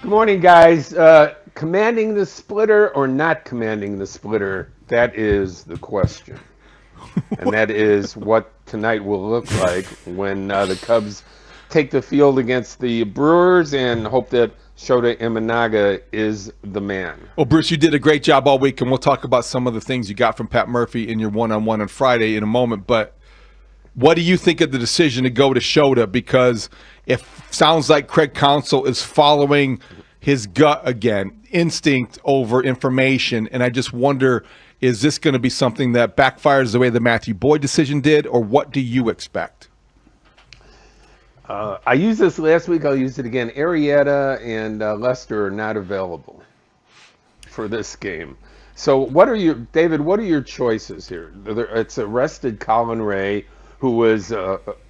Good morning, guys. Commanding the splitter or not commanding the splitter? That is the question. And that is what tonight will look like when the Cubs take the field against the Brewers and hope that Shota Imanaga is the man. Well, Bruce, you did a great job all week, and we'll talk about some of the things you got from Pat Murphy in your one-on-one on Friday in a moment. But what do you think of the decision to go to Shota? Because it sounds like Craig Counsell is following his gut again, instinct over information. And I just wonder, is this going to be something that backfires the way the Matthew Boyd decision did, or what do you expect? I used this last week. I'll use it again. Arrieta and Lester are not available for this game. So David, what are your choices here? It's arrested Colin Ray, who was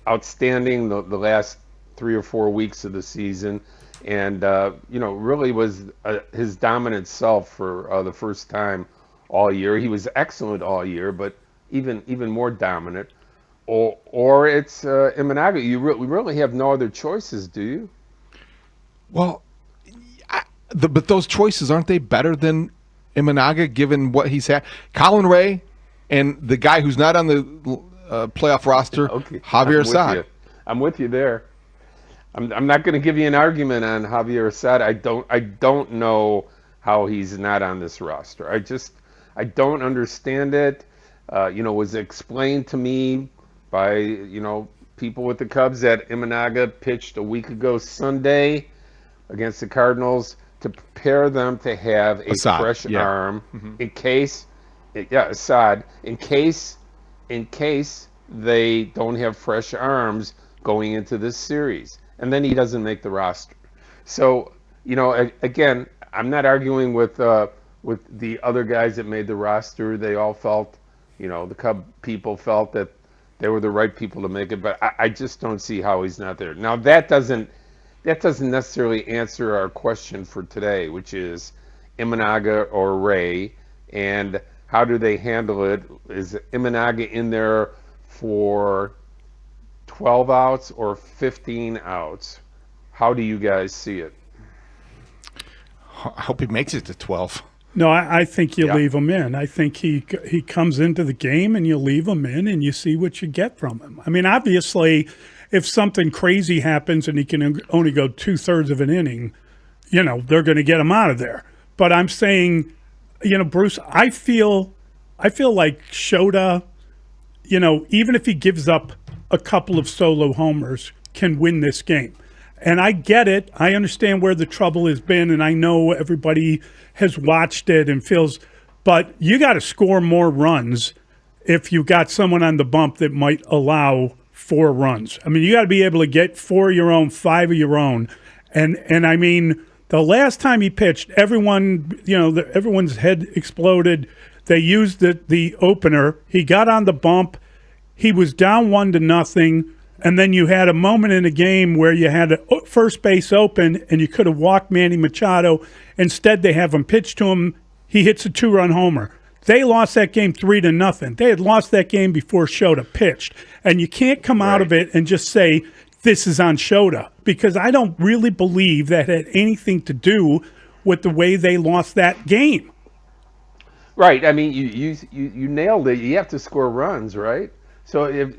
outstanding the last 3 or 4 weeks of the season, and really was his dominant self for the first time all year. He was excellent all year, but even more dominant. Or it's Imanaga. We really have no other choices, do you? Well, but those choices, aren't they better than Imanaga given what he's had? Colin Ray and the guy who's not on the playoff roster, Okay. Javier Assad. I'm with you there. I'm not going to give you an argument on Javier Assad. I don't know how he's not on this roster. I don't understand it. Was explained to me by people with the Cubs that Imanaga pitched a week ago Sunday against the Cardinals to prepare them to have a fresh arm in case, Assad, in case they don't have fresh arms going into this series, and then he doesn't make the roster. So again, I'm not arguing with the other guys that made the roster. They all felt, the Cub people felt that they were the right people to make it, but I just don't see how he's not there. Now that doesn't necessarily answer our question for today, which is Imanaga or Ray, and how do they handle it? Is Imanaga in there for 12 outs or 15 outs? How do you guys see it? I hope he makes it to 12. No, I think you leave him in. I think he comes into the game and you leave him in and you see what you get from him. I mean, obviously, if something crazy happens and he can only go 2/3 of an inning, they're going to get him out of there. But I'm saying, Bruce, I feel like Shota, even if he gives up a couple of solo homers, can win this game. And I get it. I understand where the trouble has been, and I know everybody has watched it and feels, but you got to score more runs if you got someone on the bump that might allow 4 runs. I mean, you got to be able to get 4 of your own, 5 of your own. And I mean, the last time he pitched, everyone's head exploded. They used the opener. He got on the bump. He was down 1-0. And then you had a moment in the game where you had a first base open and you could have walked Manny Machado. Instead, they have him pitch to him. He hits a 2-run homer. They lost that game 3-0. They had lost that game before Shota pitched. And you can't come out of it and just say, this is on Shota, because I don't really believe that had anything to do with the way they lost that game. Right. I mean, you nailed it. You have to score runs, right? So if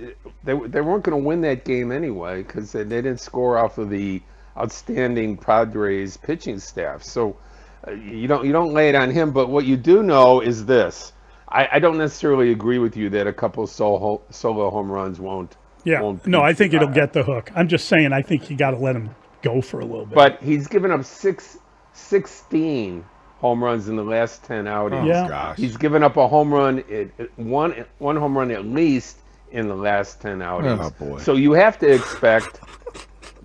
they weren't going to win that game anyway, because they didn't score off of the outstanding Padres pitching staff. So you don't lay it on him. But what you do know is this: I don't necessarily agree with you that a couple solo home runs won't. No, I think it'll get the hook. I'm just saying, I think you got to let him go for a little bit. But he's given up 16 home runs in the last 10 outings. Yeah. Gosh. He's given up a home run, one home run at least in the last 10 outings. Oh, boy. So you have to expect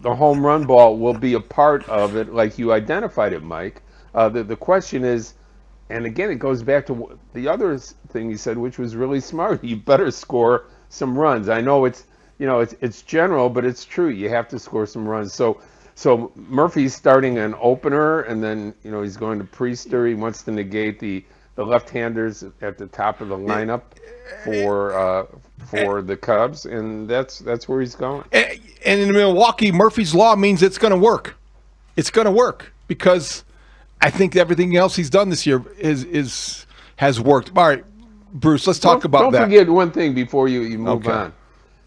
the home run ball will be a part of it, like you identified it, Mike. The question is, and again, it goes back to the other thing you said, which was really smart. You better score some runs. I know it's general, but it's true. You have to score some runs. So Murphy's starting an opener, and then he's going to Priester. He wants to negate the left-handers at the top of the lineup for the Cubs, and that's where he's going. And in Milwaukee, Murphy's Law means it's going to work. It's going to work. because I think everything else he's done this year has worked. All right, Bruce, let's talk about that. Don't forget one thing before you move Okay. on.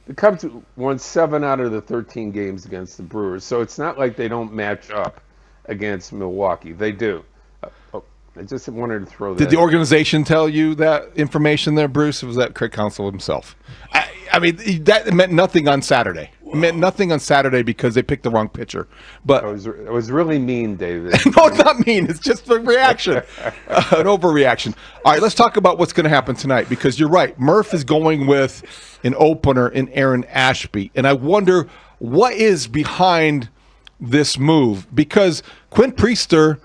The Cubs won 7 out of the 13 games against the Brewers, so it's not like they don't match up against Milwaukee. They do. I just wanted to throw that. Did the organization tell you that information there, Bruce? Or was that Craig Counsell himself? I mean, that meant nothing on Saturday. It meant nothing on Saturday because they picked the wrong pitcher. But It was really mean, David. no, it's not mean. It's just a reaction, an overreaction. All right, let's talk about what's going to happen tonight because you're right. Murph is going with an opener in Aaron Ashby. And I wonder what is behind this move because Quinn Priester,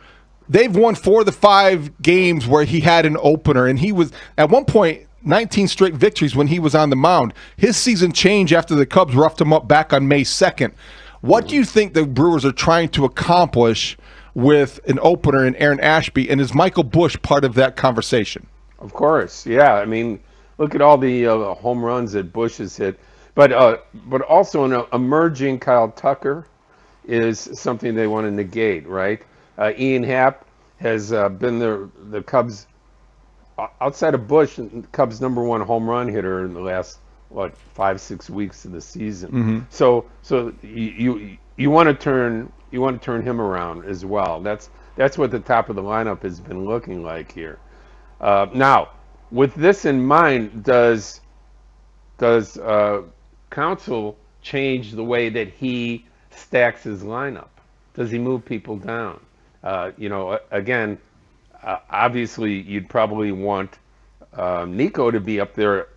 they've won 4 of the 5 games where he had an opener. And he was, at one point, 19 straight victories when he was on the mound. His season changed after the Cubs roughed him up back on May 2nd. What do you think the Brewers are trying to accomplish with an opener in Aaron Ashby, and is Michael Busch part of that conversation? Of course, yeah. I mean, look at all the home runs that Busch has hit. But also an emerging Kyle Tucker is something they want to negate, right? Ian Happ has been the Cubs, outside of Busch, Cubs' #1 home run hitter in the last 5-6 weeks of the season. Mm-hmm. So you want to turn him around as well. That's what the top of the lineup has been looking like here. Now, with this in mind, does Counsell change the way that he stacks his lineup? Does he move people down? Again, obviously you'd probably want Nico to be up there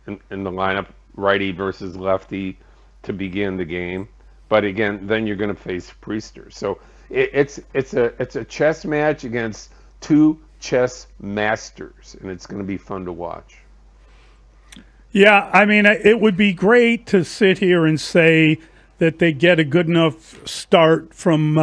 in the lineup, righty versus lefty, to begin the game. But again, then you're going to face Priester. So it's a chess match against 2 chess masters, and it's going to be fun to watch. Yeah, I mean, it would be great to sit here and say that they get a good enough start from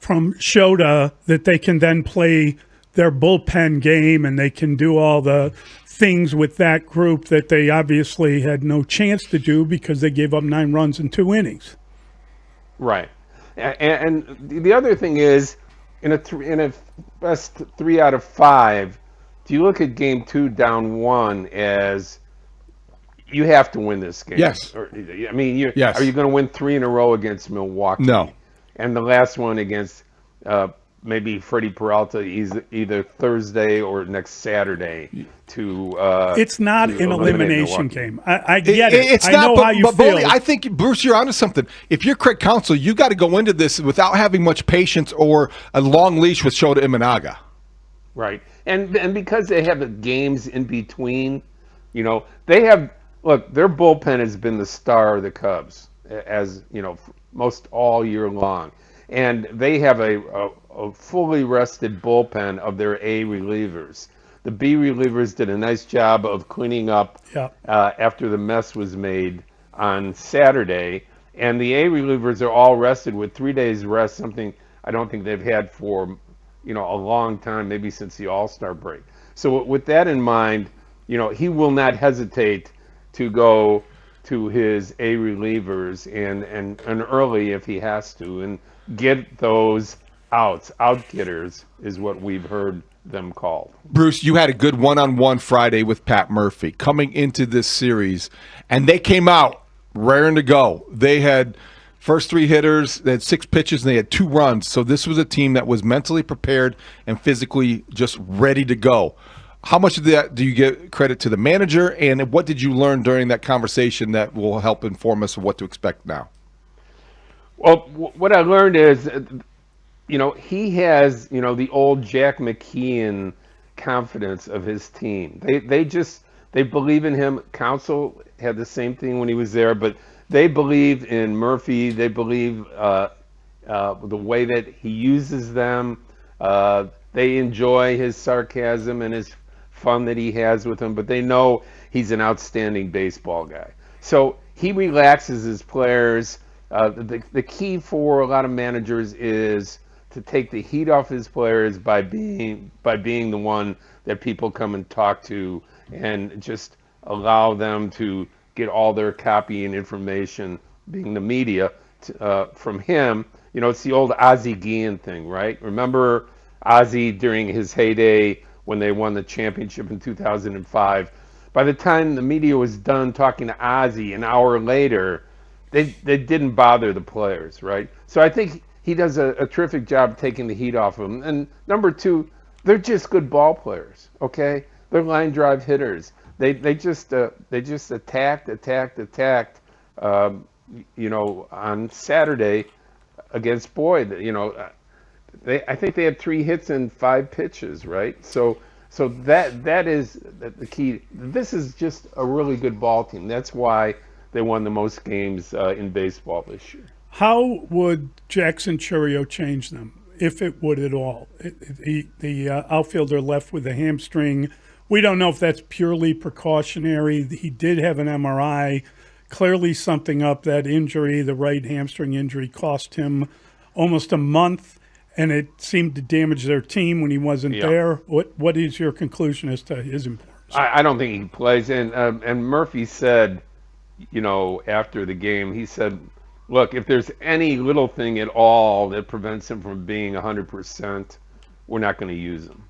Shota that they can then play their bullpen game and they can do all the things with that group that they obviously had no chance to do because they gave up 9 runs in 2 innings. Right, and the other thing is, in a best 3 out of 5, do you look at Game 2 down 1 as you have to win this game? Yes. I mean, yes. Are you going to win 3 in a row against Milwaukee? No. And the last one against maybe Freddie Peralta either Thursday or next Saturday to it's not an elimination Milwaukee. game. I get it. It's I not, know how you feel. I think, Bruce, you're onto something. If you're Craig Counsell, you got to go into this without having much patience or a long leash with Shota Imanaga. Right. And because they have the games in between, they have, look, their bullpen has been the star of the Cubs, as, most all year long. And they have a fully rested bullpen of their A relievers. The B relievers did a nice job of cleaning up after the mess was made on Saturday. And the A relievers are all rested with 3 days rest, something I don't think they've had for, a long time, maybe since the All-Star break. So with that in mind, he will not hesitate to go to his A relievers and early if he has to, and get those outs. Out-getters is what we've heard them called. Bruce, you had a good one-on-one Friday with Pat Murphy coming into this series, and they came out raring to go. They had first 3 hitters, they had 6 pitches, and they had 2 runs. So this was a team that was mentally prepared and physically just ready to go. How much of that do you give credit to the manager, and what did you learn during that conversation that will help inform us of what to expect now? Well, what I learned is, he has, the old Jack McKeon confidence of his team. They believe in him. Counsell had the same thing when he was there, but they believe in Murphy. They believe the way that he uses them. They enjoy his sarcasm and his fun that he has with them, but they know he's an outstanding baseball guy. So he relaxes his players. The key for a lot of managers is to take the heat off his players by being the one that people come and talk to, and just allow them to get all their copy and information, being the media, from him. it's the old Ozzie Guillen thing, right? Remember Ozzie during his heyday when they won the championship in 2005? By the time the media was done talking to Ozzie an hour later, they didn't bother the players, right? So I think he does a terrific job taking the heat off of them. And number two, they're just good ball players, okay? They're line drive hitters. They just attacked, on Saturday against Boyd. I think they had 3 hits and 5 pitches, right? So that is the key. This is just a really good ball team. That's why they won the most games in baseball this year. How would Jackson Chourio change them, if it would at all? The outfielder left with a hamstring. We don't know if that's purely precautionary. He did have an MRI. Clearly something up. That injury, the right hamstring injury, cost him almost a month, and it seemed to damage their team when he wasn't there. What is your conclusion as to his importance? I don't think he plays. And Murphy said, after the game, he said, look, if there's any little thing at all that prevents him from being 100%, we're not going to use him.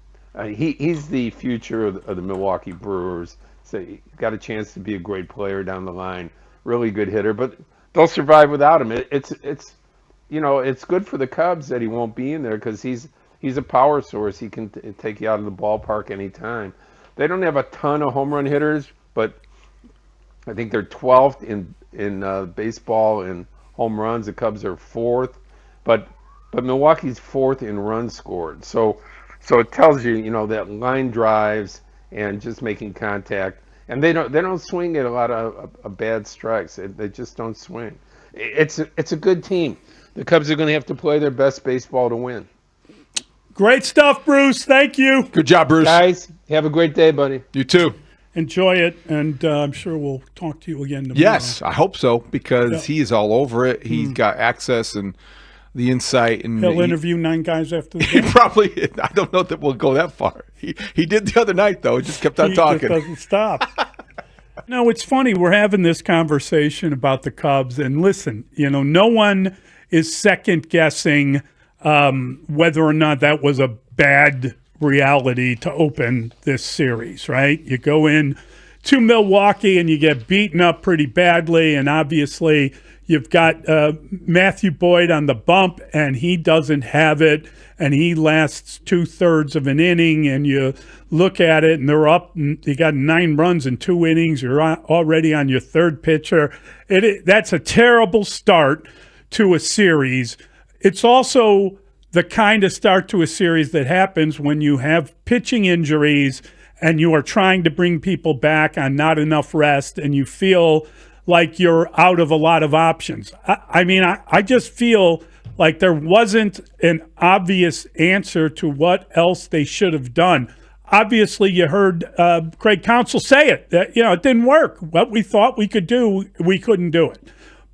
He's the future of the Milwaukee Brewers. So he got a chance to be a great player down the line, really good hitter, but they'll survive without him. It's good for the Cubs that he won't be in there because he's a power source. He can take you out of the ballpark anytime. They don't have a ton of home run hitters, but I think they're 12th in baseball in home runs. The Cubs are 4th, but Milwaukee's 4th in runs scored. So it tells you, that line drives and just making contact, and they don't swing at a lot of bad strikes. They just don't swing. It's a good team. The Cubs are going to have to play their best baseball to win. Great stuff, Bruce. Thank you. Good job, Bruce. Guys, have a great day, buddy. You too. Enjoy it, and I'm sure we'll talk to you again tomorrow. Yes, I hope so, because he's all over it. He's got access and the insight, and he'll interview 9 guys after the he game. probably. I don't know that we'll go that far. He did the other night though. He just kept on talking. Just doesn't stop. No, it's funny. We're having this conversation about the Cubs, and listen, no one is second guessing whether or not that was a bad reality to open this series, right? You go in to Milwaukee and you get beaten up pretty badly, and obviously you've got Matthew Boyd on the bump, and he doesn't have it, and he lasts 2/3 of an inning, and you look at it, and they're up, and you got 9 runs in 2 innings. You're already on your 3rd pitcher. That's a terrible start to a series. It's also the kind of start to a series that happens when you have pitching injuries and you are trying to bring people back on not enough rest, and you feel like you're out of a lot of options. I just feel like there wasn't an obvious answer to what else they should have done. Obviously, you heard Craig Counsell say it, that it didn't work. What we thought we could do, we couldn't do it.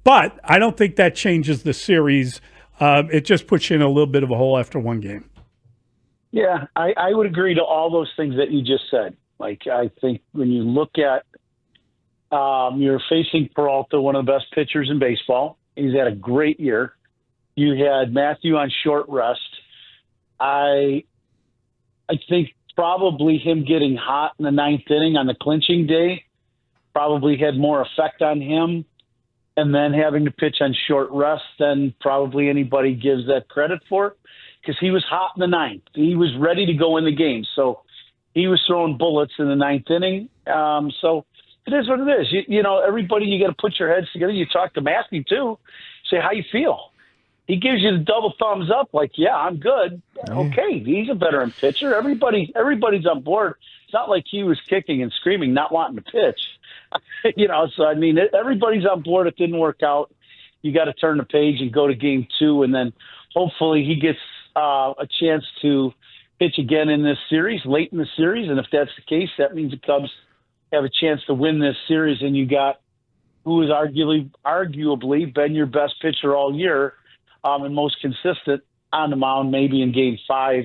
But I don't think that changes the series. It just puts you in a little bit of a hole after 1 game. Yeah, I would agree to all those things that you just said. Like, I think when you look at you're facing Peralta, one of the best pitchers in baseball. He's had a great year. You had Matthew on short rest. I think probably him getting hot in the 9th inning on the clinching day probably had more effect on him, and then having to pitch on short rest than probably anybody gives that credit for, because he was hot in the 9th. He was ready to go in the game. So he was throwing bullets in the 9th inning. So it is what it is. Everybody, you got to put your heads together. You talk to Matthew too. Say, how you feel? He gives you the double thumbs up, like, yeah, I'm good. Okay, he's a veteran pitcher. Everybody's on board. It's not like he was kicking and screaming, not wanting to pitch. So, everybody's on board. It didn't work out. You got to turn the page and go to game 2, and then hopefully he gets a chance to pitch again in this series, late in the series. And if that's the case, that means the Cubs have a chance to win this series, and you got who has arguably been your best pitcher all year, and most consistent on the mound, maybe in game 5.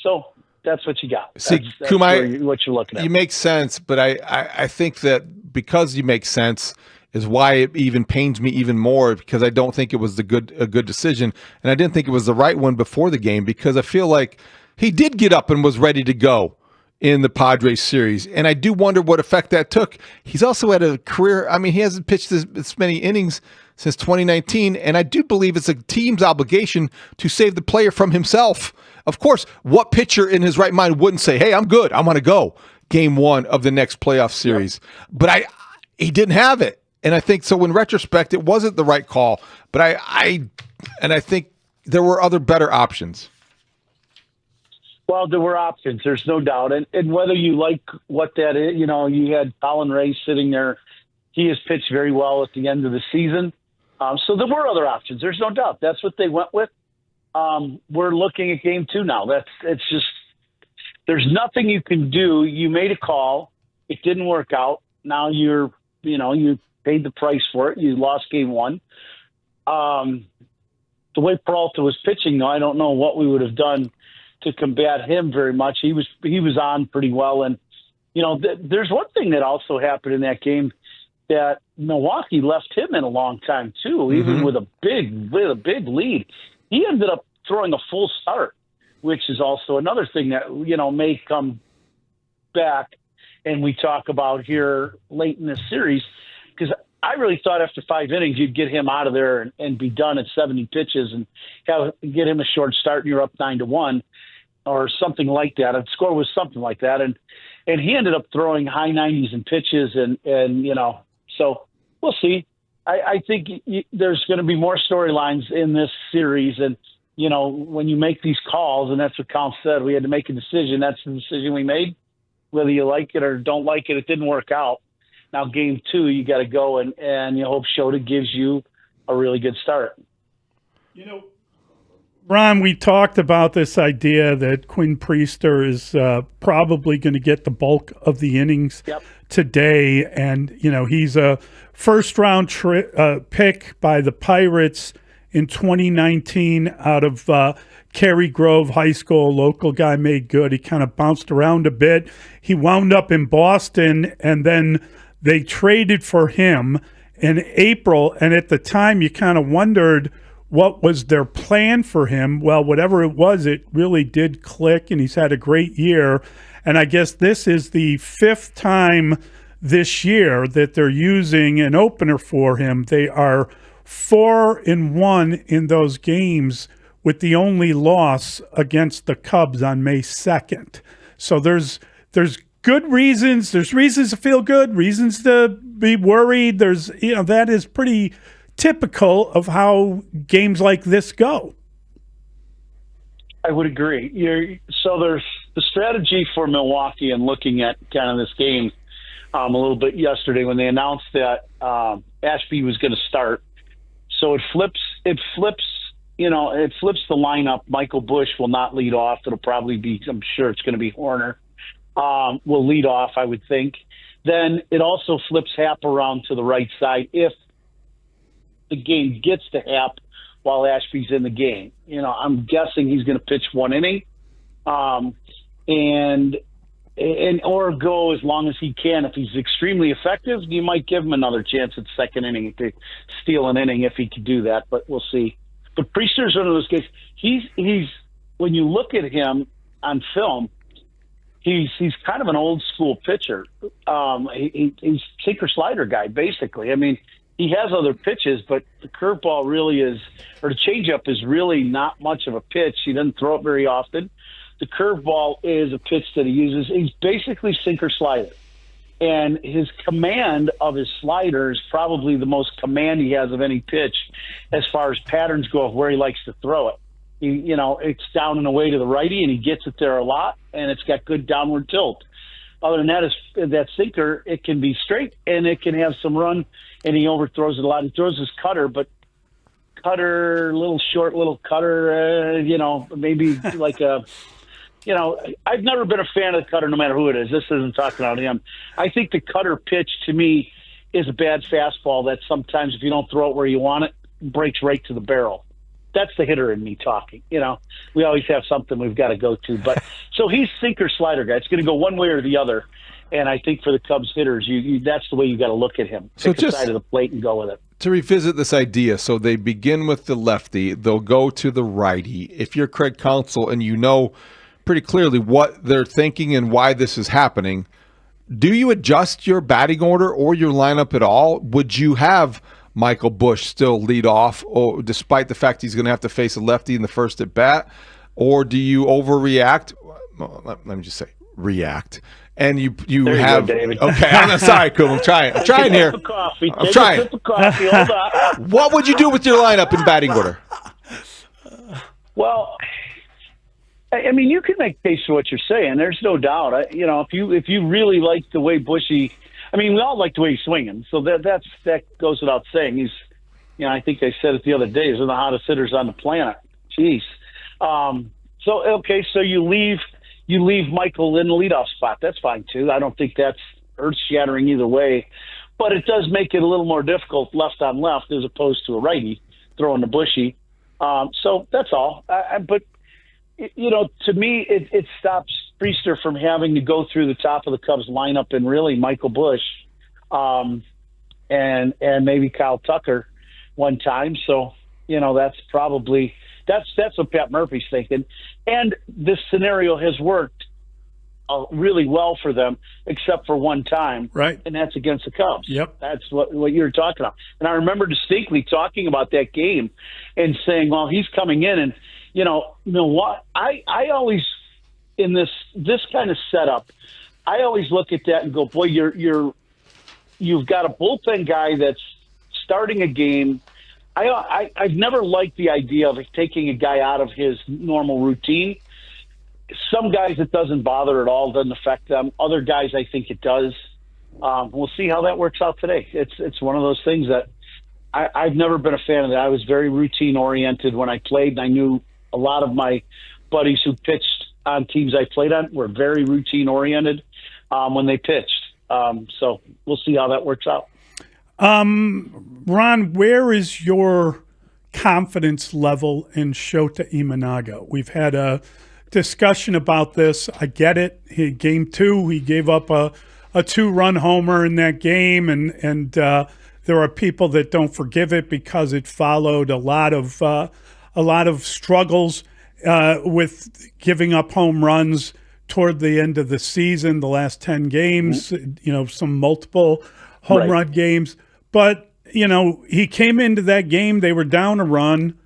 So that's what you got. That's Kumai, what you're looking at. You make sense, but I think that because you make sense, is why it even pains me even more, because I don't think it was a good decision, and I didn't think it was the right one before the game, because I feel like he did get up and was ready to go in the Padres series, and I do wonder what effect that took. He's also had a career, I mean, he hasn't pitched this many innings since 2019, and I do believe it's a team's obligation to save the player from himself. Of course, what pitcher in his right mind wouldn't say, hey, I'm good, I want to go game one of the next playoff series? Yep. But he didn't have it. And I think so in retrospect, it wasn't the right call, but I think there were other better options. Well, there were options. There's no doubt. And whether you like what that is, you had Colin Ray sitting there. He has pitched very well at the end of the season. So there were other options. There's no doubt. That's what they went with. We're looking at game two now. It's just, there's nothing you can do. You made a call. It didn't work out. Now you paid the price for it. You lost game one. The way Peralta was pitching, though, I don't know what we would have done to combat him very much. He was on pretty well. And, there's one thing that also happened in that game, that Milwaukee left him in a long time too, even with a big lead. He ended up throwing a full start, which is also another thing that, may come back and we talk about here late in this series, because I really thought after 5 innings you'd get him out of there and be done at 70 pitches and get him a short start and you're up 9-1 or something like that. The score was something like that. And he ended up throwing high 90s in pitches and so we'll see. I think there's going to be more storylines in this series. And, when you make these calls, and that's what Count said, we had to make a decision. That's the decision we made. Whether you like it or don't like it, it didn't work out. Now, game two, you got to go and you hope Shota gives you a really good start. Ron, we talked about this idea that Quinn Priester is probably going to get the bulk of the innings today. And, he's a first-round pick by the Pirates in 2019 out of Cary Grove High School. A local guy made good. He kind of bounced around a bit. He wound up in Boston, and then they traded for him in April. And at the time, you kind of wondered what was their plan for him. Well, whatever it was, it really did click, and he's had a great year. And I guess this is the 5th time this year that they're using an opener for him. They are 4-1 in those games, with the only loss against the Cubs on May 2nd. So there's good reasons. There's reasons to feel good, reasons to be worried. That is pretty typical of how games like this go. I would agree. So there's the strategy for Milwaukee, and looking at kind of this game a little bit yesterday when they announced that Ashby was going to start. So it flips the lineup. Michael Busch will not lead off. It'll probably be, I'm sure it's going to be Horner will lead off, I would think. Then it also flips Happ around to the right side if the game gets to Happ while Ashby's in the game. I'm guessing he's going to pitch 1 inning or go as long as he can. If he's extremely effective, you might give him another chance at second inning to steal an inning if he could do that, but we'll see. But Priester's one of those guys. He's when you look at him on film, he's kind of an old school pitcher. He's sinker slider guy, basically. I mean, he has other pitches, but the curveball really is, or the changeup is really not much of a pitch. He doesn't throw it very often. The curveball is a pitch that he uses. He's basically sinker slider. And his command of his slider is probably the most command he has of any pitch as far as patterns go of where he likes to throw it. It's down and away to the righty, and he gets it there a lot, and it's got good downward tilt. Other than that, that sinker, it can be straight, and it can have some run, and he overthrows it a lot. He throws his cutter, but little short cutter, maybe like a – I've never been a fan of the cutter no matter who it is. This isn't talking about him. I think the cutter pitch, to me, is a bad fastball that sometimes if you don't throw it where you want it, breaks right to the barrel. That's the hitter in me talking. We always have something we've got to go to. But so he's sinker slider guy. It's going to go one way or the other. And I think for the Cubs hitters, that's the way you got to look at him. So Pick a side of the plate and go with it. To revisit this idea, so they begin with the lefty, they'll go to the righty. If you're Craig Counsell and you know pretty clearly what they're thinking and why this is happening, do you adjust your batting order or your lineup at all? Would you have Michael Busch still lead off, or despite the fact he's going to have to face a lefty in the first at bat? Or do you overreact? Well, let me just say react. And you there have you go, David. Okay. I'm sorry, Coop. I'm trying here. Take a coffee. I'm trying. A sip of coffee. Hold on. What would you do with your lineup in batting order? Well, I mean, you can make a case for what you're saying. There's no doubt. If you really like the way Bushy, I mean, we all like the way he's swinging. So that goes without saying. He's, I think I said it the other day. He's one of the hottest hitters on the planet. Jeez. So you leave Michael in the leadoff spot. That's fine too. I don't think that's earth shattering either way, but it does make it a little more difficult left on left as opposed to a righty throwing the Bushy. So that's all. But to me, it stops Priester from having to go through the top of the Cubs lineup and really Michael Busch, and maybe Kyle Tucker one time. So, that's probably, that's what Pat Murphy's thinking. And this scenario has worked really well for them, except for one time. Right. And that's against the Cubs. Yep. That's what you're talking about. And I remember distinctly talking about that game and saying, well, he's coming in and, what? I always, in this kind of setup, I always look at that and go, boy, you've got a bullpen guy that's starting a game. I've never liked the idea of taking a guy out of his normal routine. Some guys it doesn't bother at all, doesn't affect them. Other guys, I think it does. We'll see how that works out today. It's one of those things that I've never been a fan of that. I was very routine oriented when I played, and I knew a lot of my buddies who pitched on teams I played on were very routine oriented when they pitched. So we'll see how that works out. Ron, where is your confidence level in Shota Imanaga? We've had a discussion about this. I get it. Game 2, he gave up a 2-run homer in that game, and there are people that don't forgive it because it followed a lot of struggles with giving up home runs toward the end of the season, the last 10 games, some multiple home run games. But, he came into that game, they were down a run.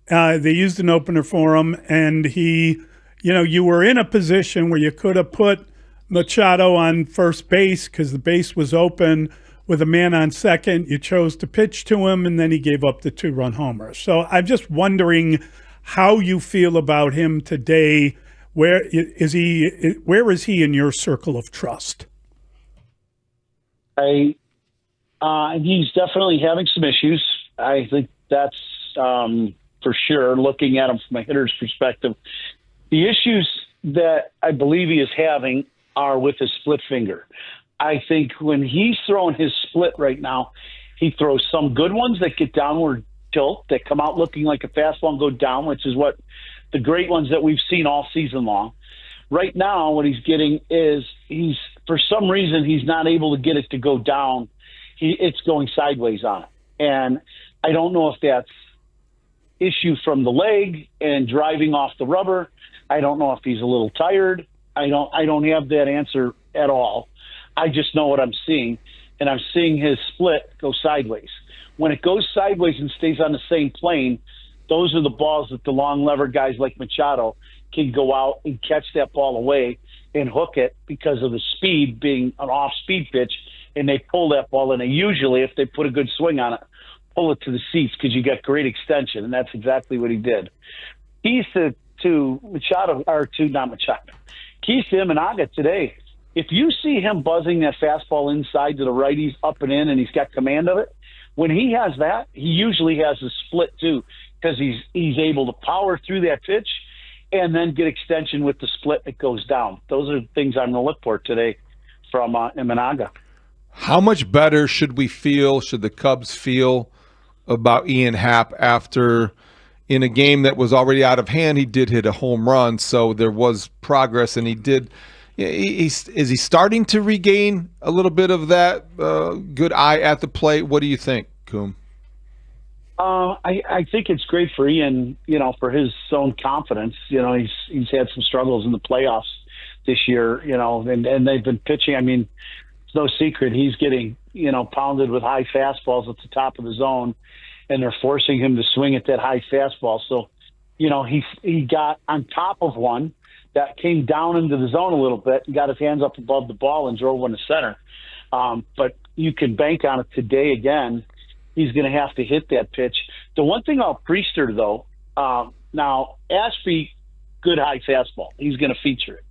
They used an opener for him, and you were in a position where you could have put Machado on first base because the base was open with a man on second. You chose to pitch to him, and then he gave up the 2-run homer. So I'm just wondering how you feel about him today. Where is he in your circle of trust? He's definitely having some issues. I think that's for sure, looking at him from a hitter's perspective. The issues that I believe he is having are with his split finger. I think when he's throwing his split right now, he throws some good ones that get downward tilt, that come out looking like a fastball and go down, which is what the great ones that we've seen all season long. Right now, what he's getting is for some reason, he's not able to get it to go down. It's going sideways on it. And I don't know if that's issue from the leg and driving off the rubber. I don't know if he's a little tired. I don't have that answer at all. I just know what I'm seeing, and I'm seeing his split go sideways. When it goes sideways and stays on the same plane, those are the balls that the long lever guys like Machado can go out and catch that ball away and hook it because of the speed being an off-speed pitch, and they pull that ball, and they usually, if they put a good swing on it, pull it to the seats because you got great extension, and that's exactly what he did. Keys to Machado, or to not Machado, keys to Imanaga today. If you see him buzzing that fastball inside to the righties up and in, and he's got command of it, when he has that, he usually has a split too, because he's able to power through that pitch and then get extension with the split that goes down. Those are the things I'm going to look for today from Imanaga. How much better should the Cubs feel about Ian Happ after, in a game that was already out of hand, he did hit a home run, so there was progress, and he did is he starting to regain a little bit of that good eye at the plate? What do you think, Coom? I think it's great for Ian, for his own confidence. He's had some struggles in the playoffs this year, and they've been pitching. I mean, it's no secret he's getting, pounded with high fastballs at the top of the zone, and they're forcing him to swing at that high fastball. So, he got on top of one that came down into the zone a little bit and got his hands up above the ball and drove one to center. But you can bank on it today again. He's going to have to hit that pitch. The one thing about Priester, though, now Ashby, good high fastball. He's going to feature it.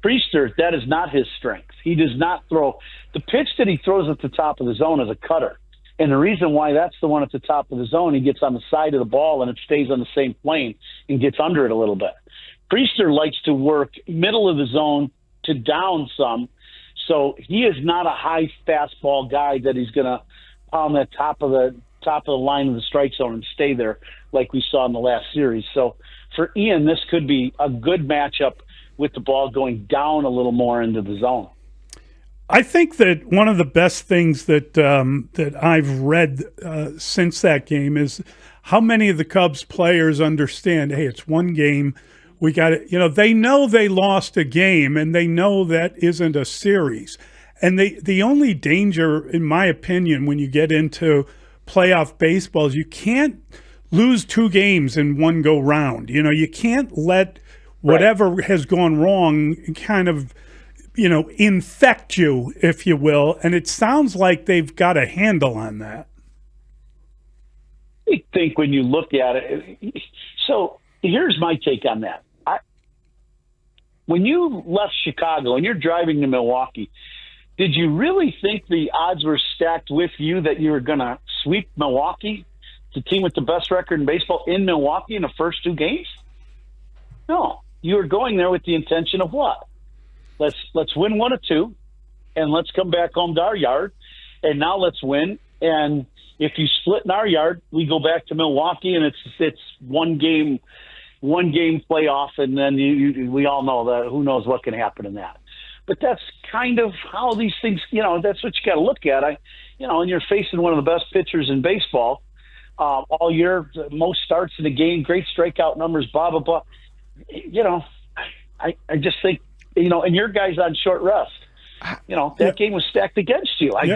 Priester, that is not his strength. He does not throw. The pitch that he throws at the top of the zone is a cutter. And the reason why that's the one at the top of the zone, he gets on the side of the ball and it stays on the same plane and gets under it a little bit. Priester likes to work middle of the zone to down some. So he is not a high fastball guy that he's going to pound that top of the line of the strike zone and stay there like we saw in the last series. So for Ian, this could be a good matchup with the ball going down a little more into the zone. I think that one of the best things that I've read since that game is how many of the Cubs players understand, hey, it's one game. We got it. They know they lost a game, and they know that isn't a series. And the only danger, in my opinion, when you get into playoff baseball is you can't lose two games in one go round. You can't let whatever has gone wrong kind of infect you, if you will. And it sounds like they've got a handle on that. I think when you look at it, so here's my take on that. When you left Chicago and you're driving to Milwaukee, did you really think the odds were stacked with you that you were going to sweep Milwaukee, the team with the best record in baseball, in Milwaukee in the first two games? No. You were going there with the intention of what? Let's win one or two, and let's come back home to our yard, and now let's win. And if you split in our yard, we go back to Milwaukee, and it's one game playoff, and then we all know that who knows what can happen in that. But that's kind of how these things, that's what you got to look at. And you're facing one of the best pitchers in baseball all year, most starts in the game, great strikeout numbers, blah, blah, blah. I just think, and your guy's on short rest. That game was stacked against you. What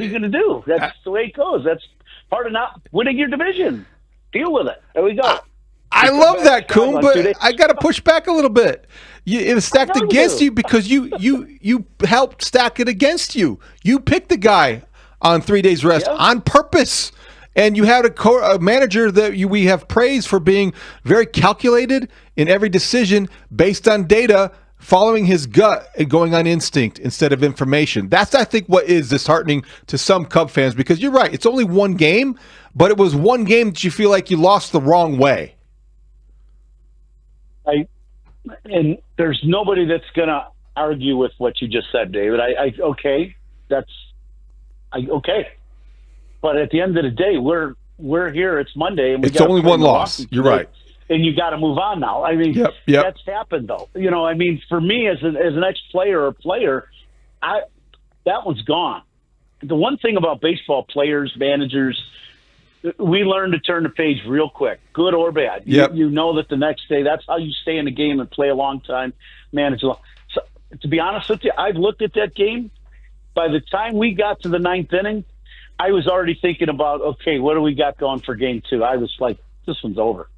are you going to do? That's the way it goes. That's part of not winning your division. Deal with it. There we go. I love that, Coom, but I got to push back a little bit. It was stacked against you because you helped stack it against you. You picked the guy on 3 days rest on purpose. And you had a manager that we have praised for being very calculated in every decision based on data, following his gut and going on instinct instead of information. That's, I think, what is disheartening to some Cub fans, because you're right. It's only one game, but it was one game that you feel like you lost the wrong way. And there's nobody that's going to argue with what you just said, David. Okay. But at the end of the day, we're here. It's Monday, and it's only one loss. You're right, and you got to move on now. I mean, yep. That's happened though. For me as an ex-player or player, that one's gone. The one thing about baseball players, managers, we learn to turn the page real quick, good or bad. Yep. You know that the next day, that's how you stay in the game and play a long time, manage a long. So, to be honest with you, I've looked at that game. By the time we got to the ninth inning, I was already thinking about, okay, what do we got going for game two? I was like, this one's over.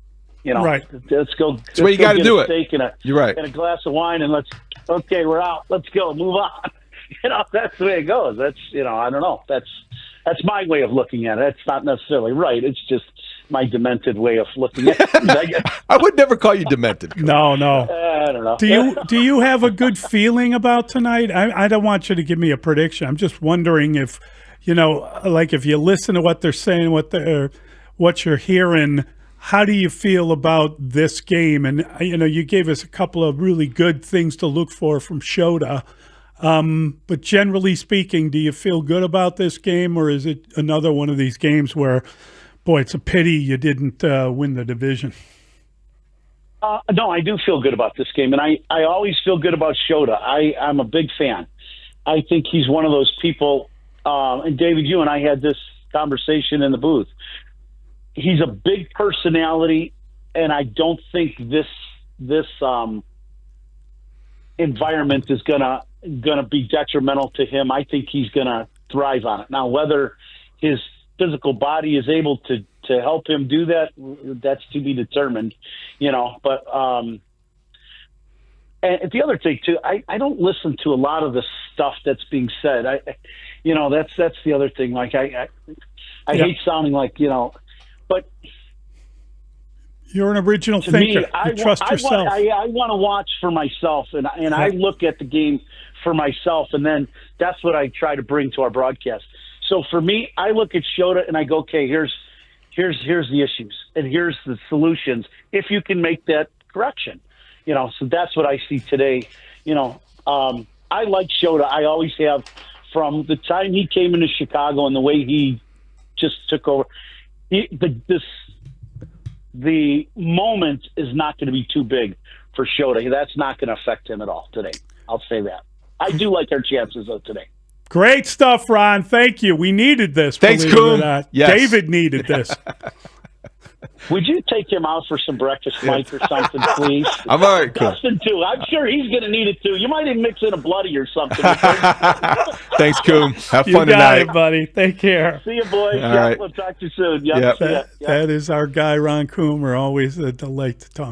Right. Let's go. That's the way you got to do it. Steak and You're right. And a glass of wine, and we're out. Let's go. Move on. That's the way it goes. That's, I don't know. That's my way of looking at it. It's not necessarily right. It's just my demented way of looking at it. I would never call you demented. No. I don't know. Do you have a good feeling about tonight? I don't want you to give me a prediction. I'm just wondering if, like if you listen to what they're saying, what you're hearing, how do you feel about this game? And, you gave us a couple of really good things to look for from Shota. But generally speaking, do you feel good about this game, or is it another one of these games where, boy, it's a pity you didn't win the division? No, I do feel good about this game, and I always feel good about Shota. I'm a big fan. I think he's one of those people, and David, you and I had this conversation in the booth. He's a big personality, and I don't think this environment is gonna be detrimental to him. I think he's gonna thrive on it. Now, whether his physical body is able to help him do that, that's to be determined, but and the other thing too, I don't listen to a lot of the stuff that's being said. That's the other thing. Like I hate sounding like, but you're an original to thinker. me, You trust yourself. I want to watch for myself, and I look at the game for myself, and then that's what I try to bring to our broadcast. So for me, I look at Shota and I go, okay, here's the issues and here's the solutions if you can make that correction. So that's what I see today. I like Shota. I always have, from the time he came into Chicago and the way he just took over. The moment is not going to be too big for Shota. That's not going to affect him at all today. I'll say that. I do like our chances though today. Great stuff, Ron. Thank you. We needed this. Thanks, Coom. Yes. David needed this. Would you take him out for some breakfast, Mike, or something, please? I'm all right, Coom. Dustin, too. I'm sure he's going to need it, too. You might even mix in a bloody or something. Thanks, Coom. Have fun you got tonight. it, buddy. Take care. See you, boys. All right. We'll talk to you soon. Yep. See ya. That is our guy, Ron Coomer. Always a delight to talk